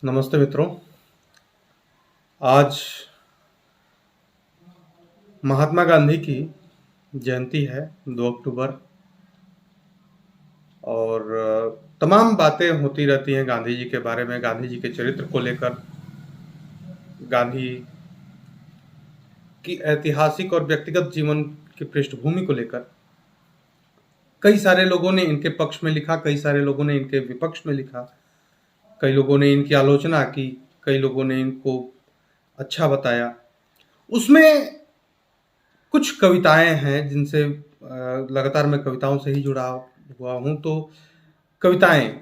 नमस्ते मित्रों। आज महात्मा गांधी की जयंती है 2 अक्टूबर और तमाम बातें होती रहती हैं गांधी जी के बारे में, गांधी जी के चरित्र को लेकर, गांधी की ऐतिहासिक और व्यक्तिगत जीवन की पृष्ठभूमि को लेकर। कई सारे लोगों ने इनके पक्ष में लिखा, कई सारे लोगों ने इनके विपक्ष में लिखा, कई लोगों ने इनकी आलोचना की, कई लोगों ने इनको अच्छा बताया। उसमें कुछ कविताएं हैं जिनसे लगातार मैं कविताओं से ही जुड़ा हुआ हूं। तो कविताएं,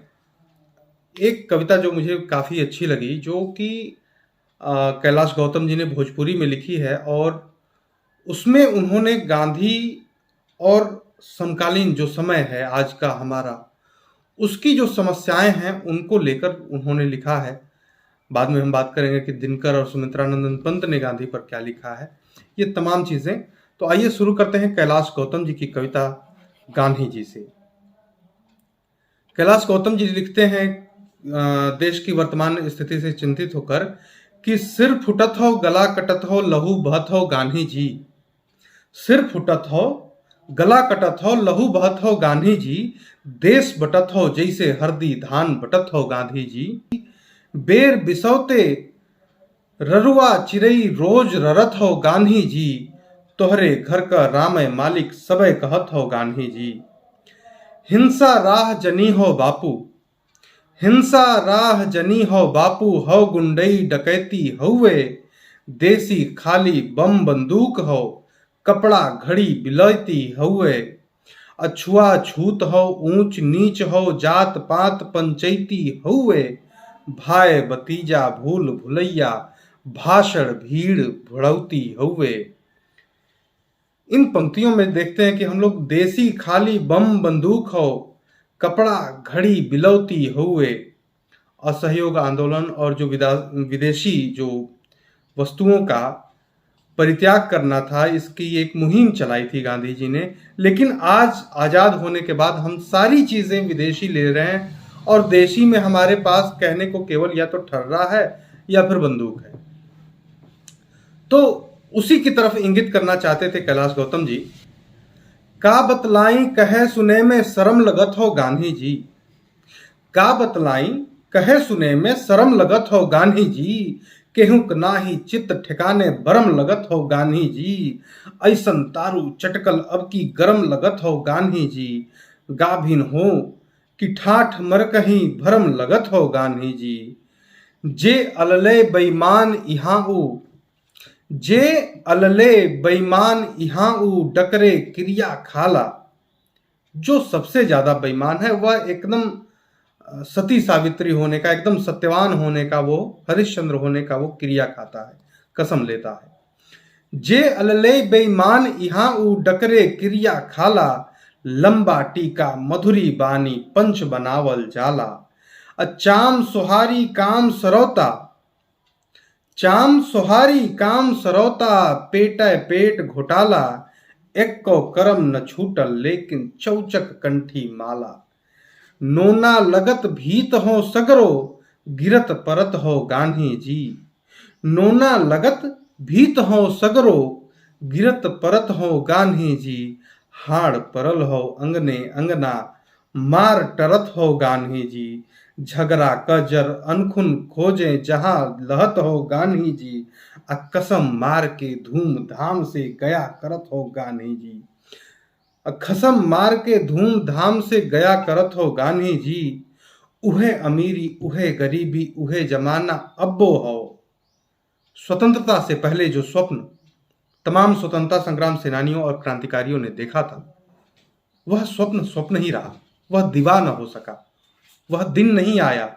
एक कविता जो मुझे काफ़ी अच्छी लगी, जो कि कैलाश गौतम जी ने भोजपुरी में लिखी है, और उसमें उन्होंने गांधी और समकालीन जो समय है आज का हमारा, उसकी जो समस्याएं हैं उनको लेकर उन्होंने लिखा है। बाद में हम बात करेंगे कि दिनकर और सुमित्रानंदन पंत ने गांधी पर क्या लिखा है, ये तमाम चीज़ें। तो आइए शुरू करते हैं कैलाश गौतम जी की कविता गांधी जी से। कैलाश गौतम जी लिखते हैं देश की वर्तमान स्थिति से चिंतित होकर कि सिर फुटत हो, गला कटत हो, लहू बहत हो गांधी जी। सिर फुटत हो, गला कटत हो, लहू बहत हो गांधी जी। देश बटत हो जैसे हरदी धान बटत हो गांधी जी। बेर बिसौते ररुआ चिरई रोज ररत हो गांधी जी। तोहरे घर का रामय मालिक सबे कहत हो गांधी जी। हिंसा राह जनी हो बापू, हिंसा राह जनी हो बापू, हो गुंडई डकैती हउए। देसी खाली बम बंदूक हो, कपड़ा घड़ी बिलौती हउए। अछुआ छूत हो, ऊंच नीच हो, जात पात पंचायती हउए। भाई भतीजा भूल भुलैया, भाषण भीड़ भड़ौती हउए। इन पंक्तियों में देखते हैं कि हम लोग देसी खाली बम बंदूक हो, कपड़ा घड़ी बिलौती हुए। असहयोग आंदोलन और जो विदेशी जो वस्तुओं का परित्याग करना था, इसकी एक मुहिम चलाई थी गांधी जी ने। लेकिन आज आज़ाद होने के बाद हम सारी चीज़ें विदेशी ले रहे हैं, और देशी में हमारे पास कहने को केवल या तो ठर्रा है या फिर बंदूक है। तो उसी की तरफ इंगित करना चाहते थे कैलाश गौतम जी। का बतलाई कहे सुने में शर्म लगत हो गांधी जी। का बतलाई कहे सुने में शर्म लगत हो गांधी जी। केहुक नाही चित्त ठिकाने बरम लगत हो गांधी जी। ऐसन तारू चटकल अब की गरम लगत हो गांधी जी। गाभिन हो कि ठाठ मर कहीं भरम लगत हो गांधी जी। जे अलले बेईमान यहाँ ऊ, जे अलले बेईमान यहाँ ऊ डकरे क्रिया खाला। जो सबसे ज्यादा बेईमान है वह एकदम सती सावित्री होने का, एकदम सत्यवान होने का, वो हरिश्चंद्र होने का वो क्रिया खाता है, कसम लेता है। जे अलले बेईमान यहाँ ऊ डकरे क्रिया खाला। लंबा टीका मधुरी बानी पंच बनावल जाला। चाम सुहारी काम सरौता, चाम सुहारी काम सरौता, पेट पेट घोटाला। एक को करम न छूटल लेकिन चौचक कंठी माला। नोना लगत भीत हो सगरो, गिरत परत हो गांधी जी। नोना लगत भीत हो सगरो, गिरत परत हो गांधी जी। हाड़ परल हो अंगने अंगना, मार टरत हो गांधी जी। झगड़ा कजर अनखुन खोजे जहां लहत हो गांधी जी। कसम मार के धूमधाम से गया करत हो गांधी जी। खसम मार के धूमधाम से गया करत हो गांधी जी। उहे अमीरी उहे गरीबी उहे जमाना अब्बो हो। स्वतंत्रता से पहले जो स्वप्न तमाम स्वतंत्रता संग्राम सेनानियों और क्रांतिकारियों ने देखा था, वह स्वप्न स्वप्न ही रहा, वह दीवा न हो सका, वह दिन नहीं आया।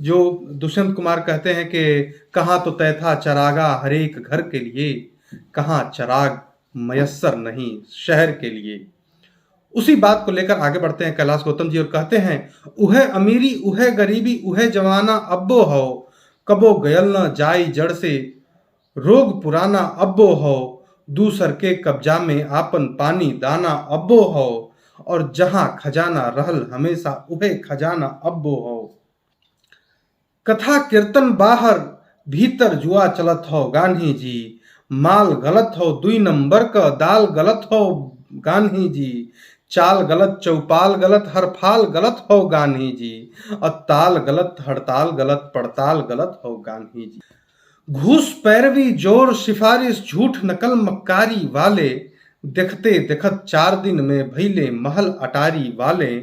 जो दुष्यंत कुमार कहते हैं कि कहाँ तो तय था चरागा हरेक घर के लिए, कहाँ चराग मयस्सर नहीं शहर के लिए। उसी बात को लेकर आगे बढ़ते हैं कैलाश गौतम जी और कहते हैं, उहे अमीरी उहे गरीबी उहे जमाना अब्बो हो। कबो गयल न जाई जड़ से रोग पुराना अब्बो हो। दूसर के कब्जा में आपन पानी दाना अब्बो हो। और जहां खजाना रहल हमेशा उहे खजाना अब्बो हो। कथा कीर्तन बाहर भीतर जुआ चलत हो गान्ही जी, माल गलत हो 2 नंबर का दाल गलत हो गान्ही जी, चाल गलत चौपाल गलत हर फाल गलत हो गान्ही जी, और ताल गलत हड़ताल गलत पड़ताल गलत हो गान्ही जी। घूस पैरवी जोर सिफारिश झूठ नकल मक्कारी वाले, देखते देखत 4 दिन में भैले महल अटारी वाले,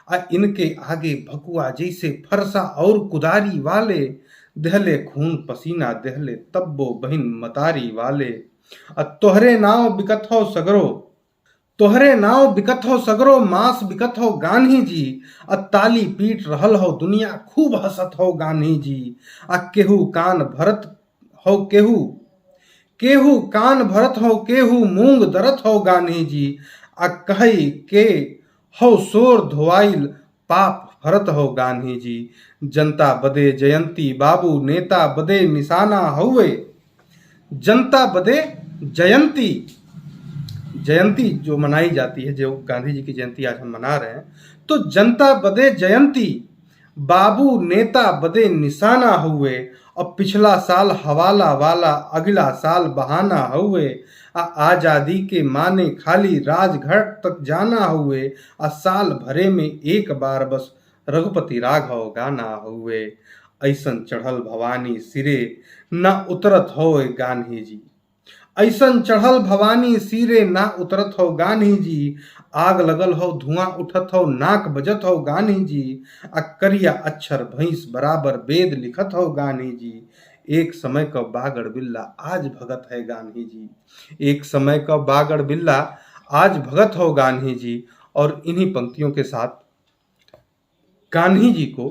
आ इनके आगे भकुआ जैसे फरसा और कुदारी वाले, देहले खून पसीना देहले तब्बो बहिन मतारी वाले, आ तोहरे नाव बिकत हो सगरो, तोहरे नाव बिकत हो सगरो मांस बिकत हो गान्ही जी, आ ताली पीट रहल हो दुनिया खूब हसत हो गान्ही जी, आ केहू कान भरत हो केहू, केहू कान भरत हो केहू मूंग दरत हो गान्ही जी, आ कही के हो सोर धोवाइल पाप भरत हो गान्ही जी, जनता बदे जयंती बाबू नेता बदे निशाना हुए, जनता बदे जयंती, जयंती जो मनाई जाती है, जो गांधी जी की जयंती आज हम मना रहे हैं, तो जनता बदे जयंती बाबू नेता बदे निशाना हुए, और पिछला साल हवाला वाला अगला साल बहाना हुए, आजादी के माने खाली राजघाट तक जाना हुए, आ साल भरे में एक बार बस रघुपति राघव गाना हुए, ऐसन चढ़ल भवानी सिरे न उतरत हो गान्ही जी, ऐसन चढ़ल भवानी सिरे ना उतरत हो गान्ही जी, आग लगल हो धुआं उठत हो नाक बजत हो गान्ही जी, आ करिया अक्षर भैंस बराबर वेद लिखत हो गान्ही जी, एक समय का बागड़ बिल्ला आज भगत है गान्ही जी, एक समय का बागड़ बिल्ला आज भगत हो गान्ही जी। और इन्हीं पंक्तियों के साथ गान्धी जी को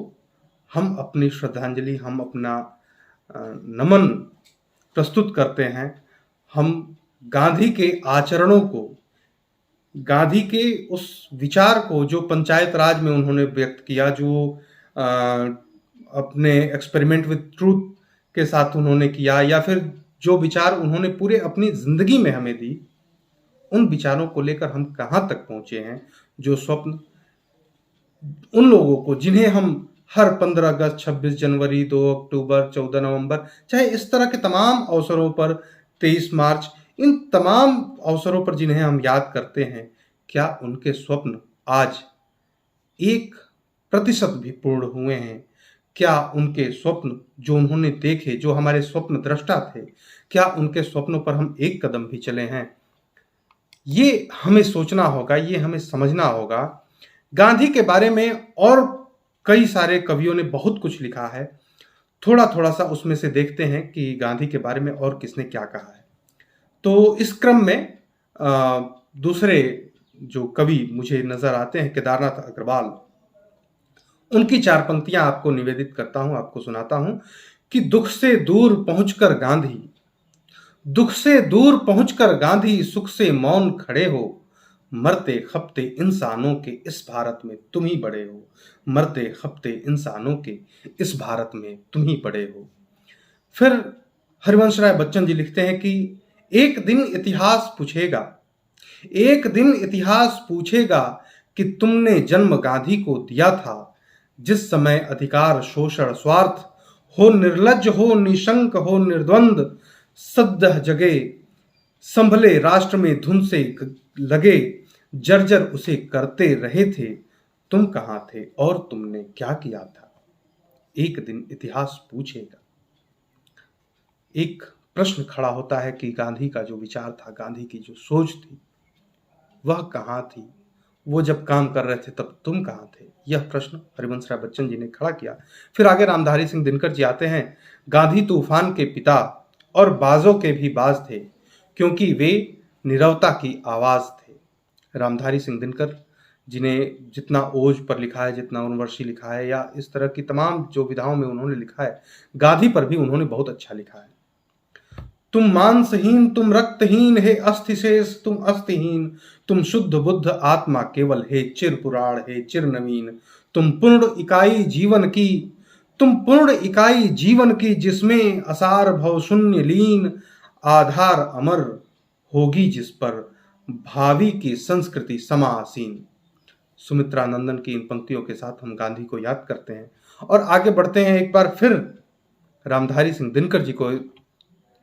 हम अपनी श्रद्धांजलि, हम अपना नमन प्रस्तुत करते हैं। हम गांधी के आचरणों को, गांधी के उस विचार को जो पंचायत राज में उन्होंने व्यक्त किया, जो अपने एक्सपेरिमेंट विद ट्रूथ के साथ उन्होंने किया, या फिर जो विचार उन्होंने पूरे अपनी जिंदगी में हमें दी, उन विचारों को लेकर हम कहाँ तक पहुंचे हैं। जो स्वप्न उन लोगों को, जिन्हें हम हर 15 अगस्त, 26 जनवरी, 2 अक्टूबर, 14 नवंबर, चाहे इस तरह के तमाम अवसरों पर, 23 मार्च, इन तमाम अवसरों पर जिन्हें हम याद करते हैं, क्या उनके स्वप्न आज 1% भी पूर्ण हुए हैं? क्या उनके स्वप्न जो उन्होंने देखे, जो हमारे स्वप्न दृष्टा थे, क्या उनके स्वप्नों पर हम एक कदम भी चले हैं? ये हमें सोचना होगा, ये हमें समझना होगा। गांधी के बारे में और कई सारे कवियों ने बहुत कुछ लिखा है, थोड़ा थोड़ा सा उसमें से देखते हैं कि गांधी के बारे में और किसने क्या कहा है। तो इस क्रम में दूसरे जो कवि मुझे नजर आते हैं, केदारनाथ अग्रवाल, उनकी 4 पंक्तियां आपको निवेदित करता हूं, आपको सुनाता हूं कि दुख से दूर पहुंचकर गांधी, दुख से दूर पहुंचकर गांधी सुख से मौन खड़े हो, मरते खपते इंसानों के इस भारत में तुम ही बड़े हो, मरते खपते इंसानों के इस भारत में तुम ही बड़े हो। फिर हरिवंश राय बच्चन जी लिखते हैं कि एक दिन इतिहास पूछेगा, एक दिन इतिहास पूछेगा कि तुमने जन्म गांधी को दिया था, जिस समय अधिकार शोषण स्वार्थ हो, निर्लज्ज हो निशंक हो निर्द्वंद, सद्दह जगे संभले राष्ट्र में धुन से लगे, जर्जर उसे करते रहे थे, तुम कहां थे और तुमने क्या किया था? एक दिन इतिहास पूछेगा। एक प्रश्न खड़ा होता है कि गांधी का जो विचार था, गांधी की जो सोच थी, वह कहां थी? वो जब काम कर रहे थे तब तुम कहां थे? यह प्रश्न हरिवंश राय बच्चन जी ने खड़ा किया। फिर आगे रामधारी सिंह दिनकर जी आते हैं, गांधी तूफान के पिता और बाजों के भी बाज थे, क्योंकि वे नीरवता की आवाज थे। रामधारी सिंह दिनकर जिन्हें जितना ओज पर लिखा है, जितना उर्वशी लिखा है, या इस तरह की तमाम जो विधाओं में उन्होंने लिखा है, गांधी पर भी उन्होंने बहुत अच्छा लिखा है। तुम मांसहीन, तुम रक्तहीन, हे अस्थिशेष तुम अस्थिहीन, तुम शुद्ध बुद्ध आत्मा केवल, हे चिर पुराण हे चिर नवीन, तुम पूर्ण इकाई जीवन की, तुम पूर्ण इकाई जीवन की, जिसमें असार भव शून्य लीन, आधार अमर होगी जिस पर, भावी की संस्कृति समासीन। सुमित्रा नंदन की इन पंक्तियों के साथ हम गांधी को याद करते हैं और आगे बढ़ते हैं, एक बार फिर रामधारी सिंह दिनकर जी को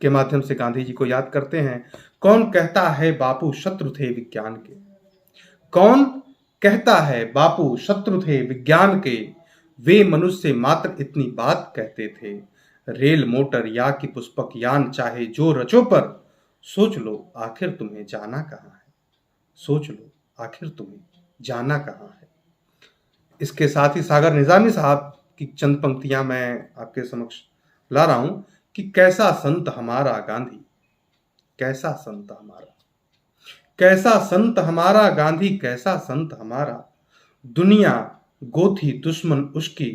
के माध्यम से गांधी जी को याद करते हैं। कौन कहता है बापू शत्रु थे विज्ञान के, कौन कहता है बापू शत्रु थे विज्ञान के, वे मनुष्य मात्र इतनी बात कहते थे। रेल मोटर या कि पुष्पक यान चाहे जो रचो पर, सोच लो आखिर तुम्हें जाना कहाँ है, सोच लो आखिर तुम्हें जाना कहाँ है। इसके साथ ही सागर निजामी साहब की चंद पंक्तियां मैं आपके समक्ष ला रहा हूं कि कैसा संत हमारा गांधी, कैसा संत हमारा, कैसा संत हमारा गांधी, कैसा संत हमारा, दुनिया गोथी दुश्मन उसकी,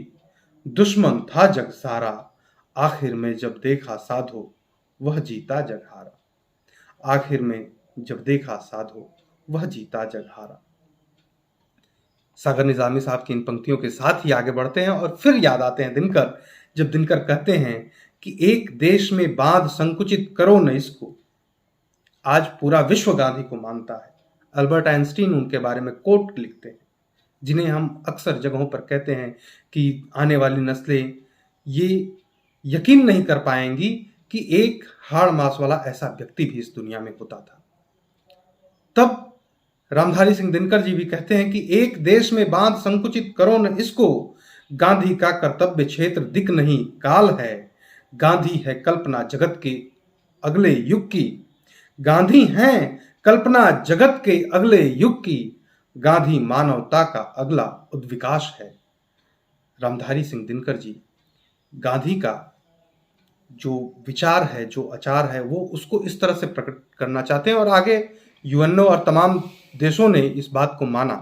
दुश्मन था जग सारा, आखिर में जब देखा साधो वह जीता जग हारा, आखिर में जब देखा साधो वह जीता जग हारा। सागर निजामी साहब की इन पंक्तियों के साथ ही आगे बढ़ते हैं और फिर याद आते हैं दिनकर, जब दिनकर कहते हैं कि एक देश में बांध संकुचित करो न इसको। आज पूरा विश्व गांधी को मानता है। अल्बर्ट आइंस्टीन उनके बारे में कोट लिखते हैं, जिन्हें हम अक्सर जगहों पर कहते हैं कि आने वाली नस्लें ये यकीन नहीं कर पाएंगी कि एक हाड़ मांस वाला ऐसा व्यक्ति भी इस दुनिया में होता था। तब रामधारी सिंह दिनकर जी भी कहते हैं कि एक देश में बांध संकुचित करो न इसको, गांधी का कर्तव्य क्षेत्र दिक नहीं काल है, गांधी है कल्पना जगत के अगले युग की, गांधी हैं कल्पना जगत के अगले युग की, गांधी मानवता का अगला उद्विकास है। रामधारी सिंह दिनकर जी गांधी का जो विचार है, जो आचार है, वो उसको इस तरह से प्रकट करना चाहते हैं और आगे यूएनओ और तमाम देशों ने इस बात को माना।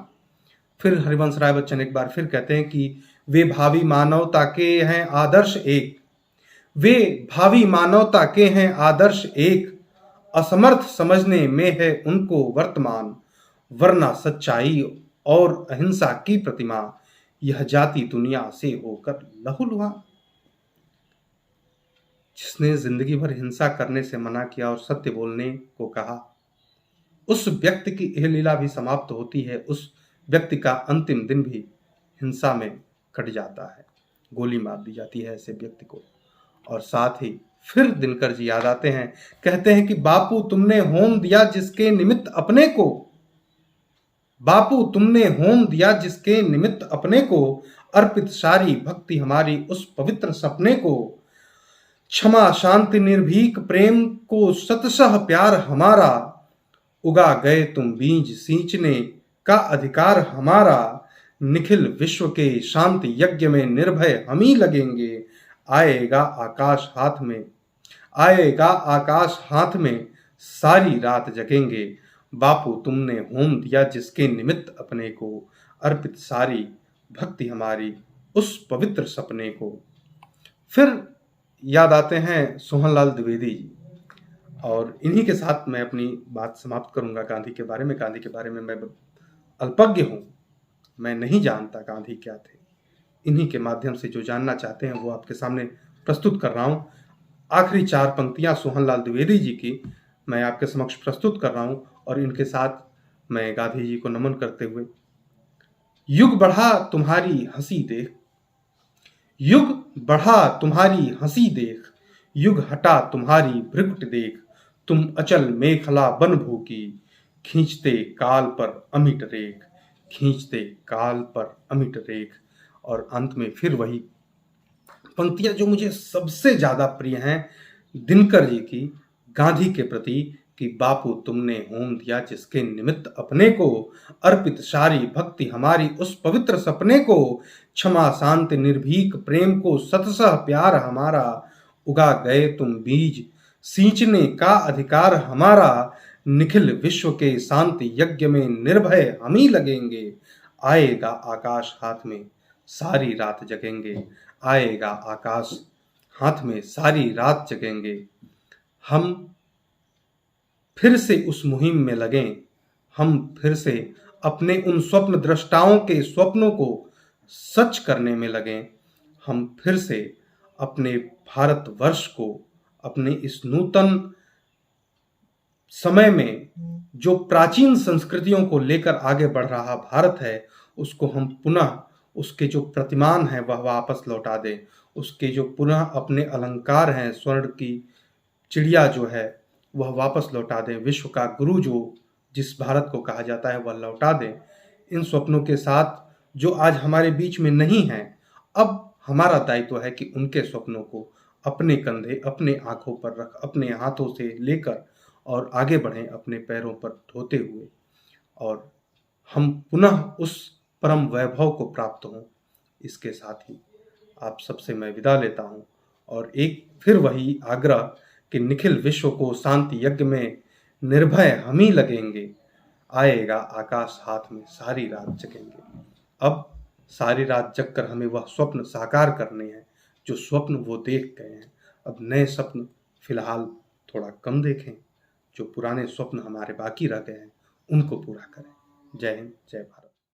फिर हरिवंश राय बच्चन एक बार फिर कहते हैं कि वे भावी मानवता के हैं आदर्श एक, वे भावी मानवता के हैं आदर्श एक, असमर्थ समझने में है उनको वर्तमान, वरना सच्चाई और अहिंसा की प्रतिमा, यह जाति दुनिया से होकर लहूलुहान। जिसने जिंदगी भर हिंसा करने से मना किया और सत्य बोलने को कहा, उस व्यक्ति की यह लीला भी समाप्त होती है, उस व्यक्ति का अंतिम दिन भी हिंसा में कट जाता है, गोली मार दी जाती है ऐसे व्यक्ति को। और साथ ही फिर दिनकर जी याद आते हैं, कहते हैं कि बापू तुमने होम दिया जिसके निमित्त अपने को, बापू तुमने होम दिया जिसके निमित्त अपने को, अर्पित सारी भक्ति हमारी उस पवित्र सपने को, क्षमा शांति निर्भीक प्रेम को सतसह प्यार हमारा, उगा गए तुम बीज सींचने का अधिकार हमारा, निखिल विश्व के शांति यज्ञ में निर्भय हम ही लगेंगे, आएगा आकाश हाथ में, आएगा आकाश हाथ में, सारी रात जगेंगे, बापू तुमने होम दिया जिसके निमित्त अपने को, अर्पित सारी भक्ति हमारी उस पवित्र सपने को। फिर याद आते हैं सोहनलाल द्विवेदी जी, और इन्हीं के साथ मैं अपनी बात समाप्त करूंगा गांधी के बारे में। गांधी के बारे में मैं अल्पज्ञ हूं, मैं नहीं जानता गांधी क्या थे। इन्हीं के माध्यम से जो जानना चाहते हैं वो आपके सामने प्रस्तुत कर रहा हूं। आखिरी 4 पंक्तियां सोहनलाल द्विवेदी जी की मैं आपके समक्ष प्रस्तुत कर रहा हूं और इनके साथ मैं गांधी जी को नमन करते हुए, युग बढ़ा तुम्हारी हंसी देख, युग बढ़ा तुम्हारी हंसी देख, युग हटा तुम्हारी भ्रिकुट देख, तुम अचल मेखला बन भूकी, खींचते काल पर अमिट रेख, खींचते काल पर अमिट रेख। और अंत में फिर वही पंक्तियां जो मुझे सबसे ज्यादा प्रिय हैं दिनकर जी की गांधी के प्रति, कि बापू तुमने होम दिया जिसके निमित्त अपने को, अर्पित सारी भक्ति हमारी उस पवित्र सपने को, क्षमा शांति निर्भीक प्रेम को सतसह प्यार हमारा, उगा गए तुम बीज सींचने का अधिकार हमारा, निखिल विश्व के शांति यज्ञ में निर्भय हम ही लगेंगे, आएगा आकाश हाथ में सारी रात जगेंगे, आएगा आकाश हाथ में सारी रात जगेंगे। हम फिर से उस मुहिम में लगें, हम फिर से अपने उन स्वप्न दृष्टाओं के स्वप्नों को सच करने में लगें, हम फिर से अपने भारतवर्ष को, अपने इस नूतन समय में जो प्राचीन संस्कृतियों को लेकर आगे बढ़ रहा भारत है, उसको हम पुनः उसके जो प्रतिमान हैं वह वापस लौटा दें, उसके जो पुनः अपने अलंकार हैं, स्वर्ण की चिड़िया जो है वह वापस लौटा दें, विश्व का गुरु जो जिस भारत को कहा जाता है वह लौटा दें। इन स्वप्नों के साथ जो आज हमारे बीच में नहीं हैं, अब हमारा दायित्व है कि उनके स्वप्नों को अपने कंधे, अपने आँखों पर रख, अपने हाथों से लेकर और आगे बढ़ें अपने पैरों पर ढोते हुए, और हम पुनः उस परम वैभव को प्राप्त हों। इसके साथ ही आप सबसे मैं विदा लेता हूँ, और एक फिर वही आग्रह कि निखिल विश्व को शांति यज्ञ में निर्भय हम ही लगेंगे, आएगा आकाश हाथ में सारी रात जगेंगे। अब सारी रात जगकर हमें वह स्वप्न साकार करने हैं जो स्वप्न वो देख गए हैं। अब नए स्वप्न फिलहाल थोड़ा कम देखें, जो पुराने स्वप्न हमारे बाकी रह गए हैं उनको पूरा करें। जय हिंद, जय भारत।